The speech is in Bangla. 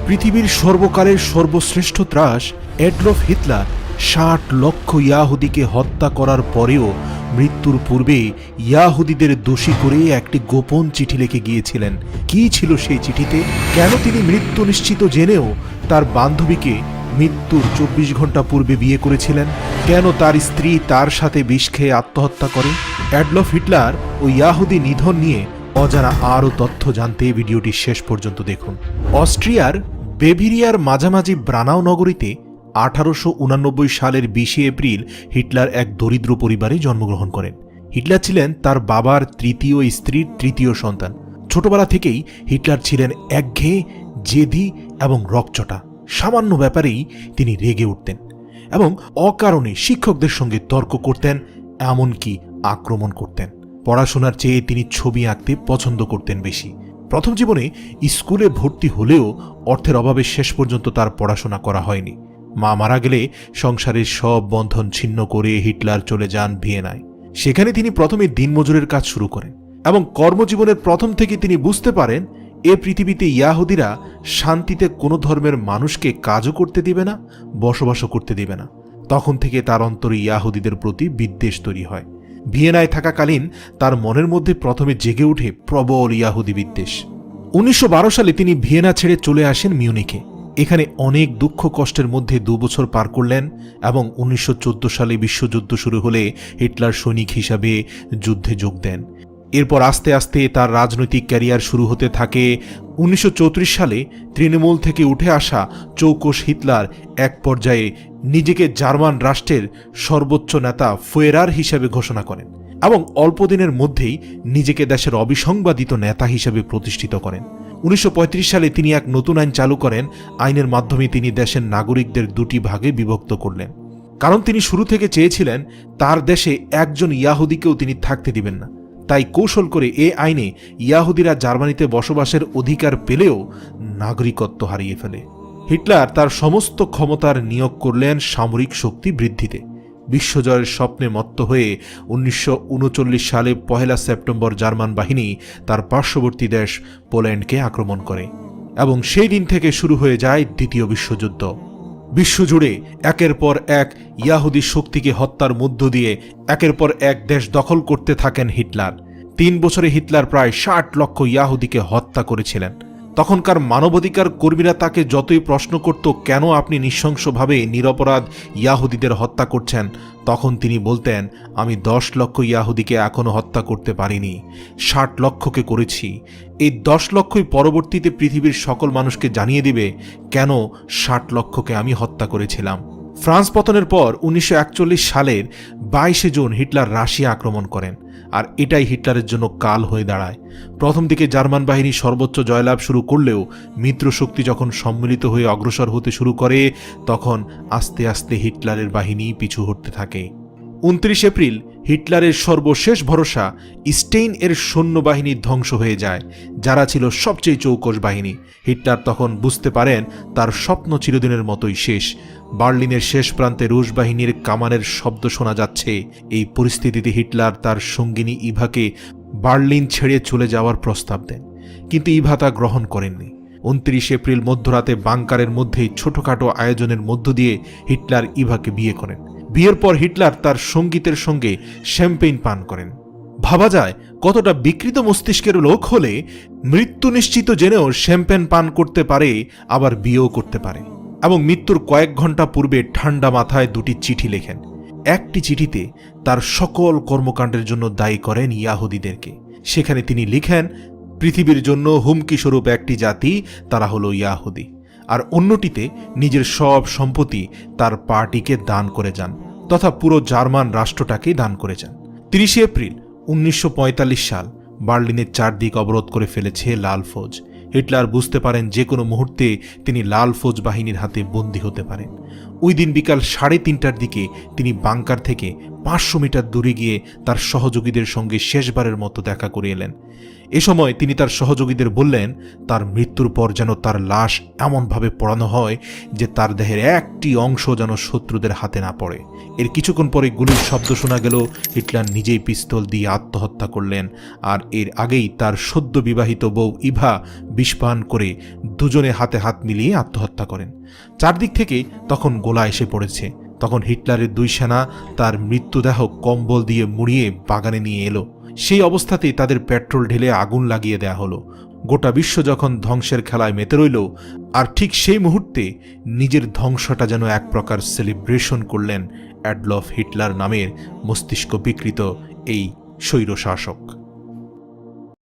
পৃথিবীর সর্বকালের সর্বশ্রেষ্ঠ ত্রাস অ্যাডলফ হিটলার ৬০ লক্ষ ইয়াহুদিকে হত্যা করার পরেও মৃত্যুর পূর্বে ইয়াহুদিদের দোষী করে একটি গোপন চিঠি লিখে গিয়েছিলেন। কি ছিল সেই চিঠিতে? কেন তিনি মৃত্যু নিশ্চিত জেনেও তার বান্ধবীকে মৃত্যুর ২৪ ঘন্টা পূর্বে বিয়ে করেছিলেন? কেন তার স্ত্রী তার সাথে বিষ খেয়ে আত্মহত্যা করে? অ্যাডলফ হিটলার ও ইয়াহুদি নিধন নিয়ে অজানা আরও তথ্য জানতে ভিডিওটি শেষ পর্যন্ত দেখুন। অস্ট্রিয়ার বেভিরিয়ার মাঝামাঝি ব্রানাউ নগরীতে ১৮৮৯ সালের ২০ এপ্রিল হিটলার এক দরিদ্র পরিবারে জন্মগ্রহণ করেন। হিটলার ছিলেন তার বাবার তৃতীয় স্ত্রীর তৃতীয় সন্তান। ছোটবেলা থেকেই হিটলার ছিলেন একঘেয়ে, জেদি এবং রকচটা। সামান্য ব্যাপারেই তিনি রেগে উঠতেন এবং অকারণে শিক্ষকদের সঙ্গে তর্ক করতেন, এমনকি আক্রমণ করতেন। পড়াশোনার চেয়ে তিনি ছবি আঁকতে পছন্দ করতেন বেশি। প্রথম জীবনে স্কুলে ভর্তি হলেও অর্থের অভাবে শেষ পর্যন্ত তার পড়াশোনা করা হয়নি। মা মারা গেলে সংসারের সব বন্ধন ছিন্ন করে হিটলার চলে যান ভিয়েনায়। সেখানে তিনি প্রথমে দিনমজুরের কাজ শুরু করেন এবং কর্মজীবনের প্রথম থেকে তিনি বুঝতে পারেন এ পৃথিবীতে ইয়াহুদিরা শান্তিতে কোনো ধর্মের মানুষকে কাজও করতে দিবে না, বসবাসও করতে দিবে না। তখন থেকে তার অন্তরে ইয়াহুদিদের প্রতি বিদ্বেষ তৈরি হয়। ভিয়েনায় থাকাকালীন তার মনের মধ্যে প্রথমে জেগে ওঠে প্রবল ইয়াহুদি বিদ্বেষ। ১৯১২ সালে তিনি ভিয়েনা ছেড়ে চলে আসেন মিউনিখে। এখানে অনেক দুঃখ কষ্টের মধ্যে ২ বছর পার করলেন এবং ১৯১৪ সালে বিশ্বযুদ্ধ শুরু হলে হিটলার সৈনিক হিসাবে যুদ্ধে যোগ দেন। এরপর আস্তে আস্তে তার রাজনৈতিক ক্যারিয়ার শুরু হতে থাকে। ১৯৩৪ সালে তৃণমূল থেকে উঠে আসা চৌকস হিটলার এক পর্যায়ে নিজেকে জার্মান রাষ্ট্রের সর্বোচ্চ নেতা ফুয়েরার হিসেবে ঘোষণা করেন এবং অল্প দিনের মধ্যেই নিজেকে দেশের অবিসংবাদিত নেতা হিসেবে প্রতিষ্ঠিত করেন। ১৯৩৫ সালে তিনি এক নতুন আইন চালু করেন। আইনের মাধ্যমে তিনি দেশের নাগরিকদের ২টি ভাগে বিভক্ত করলেন, কারণ তিনি শুরু থেকে চেয়েছিলেন তার দেশে একজন ইয়াহুদিকেও তিনি থাকতে দিবেন না। তাই কৌশল করে এ আইনে ইয়াহুদিরা জার্মানিতে বসবাসের অধিকার পেলেও নাগরিকত্ব হারিয়ে ফেলে। হিটলার তার সমস্ত ক্ষমতার নিয়োগ করলেন সামরিক শক্তি বৃদ্ধিতে। বিশ্বজয়ের স্বপ্নে মত্ত হয়ে ১৯৩৯ সালে ১ সেপ্টেম্বর জার্মান বাহিনী তার পার্শ্ববর্তী দেশ পোল্যান্ডকে আক্রমণ করে এবং সেই দিন থেকে শুরু হয়ে যায় দ্বিতীয় বিশ্বযুদ্ধ। বিশ্বজুড়ে একের পর এক ইয়াহুদি শক্তিকে হত্যার মধ্য দিয়ে একের পর এক দেশ দখল করতে থাকেন হিটলার। ৩ বছরে হিটলার প্রায় ৬০ লক্ষ ইয়াহুদিকে হত্যা করেছিলেন। তখনকার মানবাধিকার কর্মীরা তাকে যতই প্রশ্ন করত, কেন আপনি নৃশংসভাবে নিরপরাধ ইয়াহুদিদের হত্যা করছেন, তখন তিনি বলতেন, আমি ১০ লক্ষ ইয়াহুদিকে এখনও হত্যা করতে পারিনি, ৬০ লক্ষকে করেছি। এই ১০ লক্ষই পরবর্তীতে পৃথিবীর সকল মানুষকে জানিয়ে দিবে কেন ৬০ লক্ষকে আমি হত্যা করেছিলাম। ফ্রান্স পতনের পর ১৯৪১ সালের ২২ জুন হিটলার রাশিয়া আক্রমণ করেন, আর এটাই হিটলারের জন্য কাল হয়ে দাঁড়ায়। প্রথম দিকে জার্মান বাহিনী সর্বোচ্চ জয়লাভ শুরু করলেও মিত্রশক্তি যখন সম্মিলিত হয়ে অগ্রসর হতে শুরু করে, তখন আস্তে আস্তে হিটলারের বাহিনী পিছু হটতে থাকে। ২৯ এপ্রিল হিটলারের সর্বশেষ ভরসা স্টেইন এর সৈন্যবাহিনী ধ্বংস হয়ে যায়, যারা ছিল সবচেয়ে চৌকস বাহিনী। হিটলার তখন বুঝতে পারেন তার স্বপ্ন চিরদিনের মতোই শেষ। বার্লিনের শেষ প্রান্তে রুশ বাহিনীর কামানের শব্দ শোনা যাচ্ছে। এই পরিস্থিতিতে হিটলার তার সঙ্গিনী ইভাকে বার্লিন ছেড়ে চলে যাওয়ার প্রস্তাব দেন, কিন্তু ইভা তা গ্রহণ করেননি। ২৯ এপ্রিল মধ্যরাতে বাংকারের মধ্যেই ছোটখাটো আয়োজনের মধ্য দিয়ে হিটলার ইভাকে বিয়ে করেন। বিয়ের পর হিটলার তার সঙ্গীতের সঙ্গে শ্যাম্পেইন পান করেন। ভাবা যায় কতটা বিকৃত মস্তিষ্কের লোক হলে মৃত্যু নিশ্চিত জেনেও শ্যাম্পেন পান করতে পারে, আবার বিয়েও করতে পারে। এবং মৃত্যুর কয়েক ঘন্টা পূর্বে ঠান্ডা মাথায় ২টি চিঠি লেখেন। একটি চিঠিতে তার সকল কর্মকাণ্ডের জন্য দায়ী করেন ইয়াহুদিদেরকে। সেখানে তিনি লিখেন, পৃথিবীর জন্য হুমকিস্বরূপ একটি জাতি, তারা হলো ইয়াহুদি। আর অন্যটিতে নিজের সব সম্পত্তি তার পার্টিকে দান করে যান, তথা পুরো জার্মান রাষ্ট্রটাকেই দান করে যান। ৩০ এপ্রিল ১৯৪৫ সাল বার্লিনের চারদিক অবরোধ করে ফেলেছে লাল ফৌজ। হিটলার বুঝতে পারেন যে কোনো মুহূর্তে তিনি লাল ফৌজ বাহিনীর হাতে বন্দী হতে পারেন। ওই দিন বিকাল ৩:৩০টার দিকে তিনি বাংকার থেকে 500 মিটার দূরে গিয়ে তার সহযোগীদের সঙ্গে শেষবারের মতো দেখা করে এলেন। এ সময় তিনি তার সহযোগীদের বললেন তার মৃত্যুর পর যেন তার লাশ এমনভাবে পোড়ানো হয় যে তার দেহের একটি অংশ যেন শত্রুদের হাতে না পড়ে। এর কিছুক্ষণ পরে গুলির শব্দ শোনা গেল। হিটলার নিজেই পিস্তল দিয়ে আত্মহত্যা করলেন, আর এর আগেই তার সদ্য বিবাহিত বউ ইভা বিষপান করে দুজনে হাতে হাত মিলিয়ে আত্মহত্যা করেন। চারদিক থেকে তখন গোলা এসে পড়েছে। তখন হিটলারের 2 সেনা তার মৃত্যুদেহ কম্বল দিয়ে মুড়িয়ে বাগানে নিয়ে এলো। সেই অবস্থাতেই তাদের পেট্রোল ঢেলে আগুন লাগিয়ে দেয়া হলো। গোটা বিশ্ব যখন ধ্বংসের খেলায় মেতে রইল, আর ঠিক সেই মুহূর্তে নিজের ধ্বংসটা যেন এক প্রকার সেলিব্রেশন করলেন অ্যাডলফ হিটলার নামের মস্তিষ্ক বিকৃত এই স্বৈরশাসক।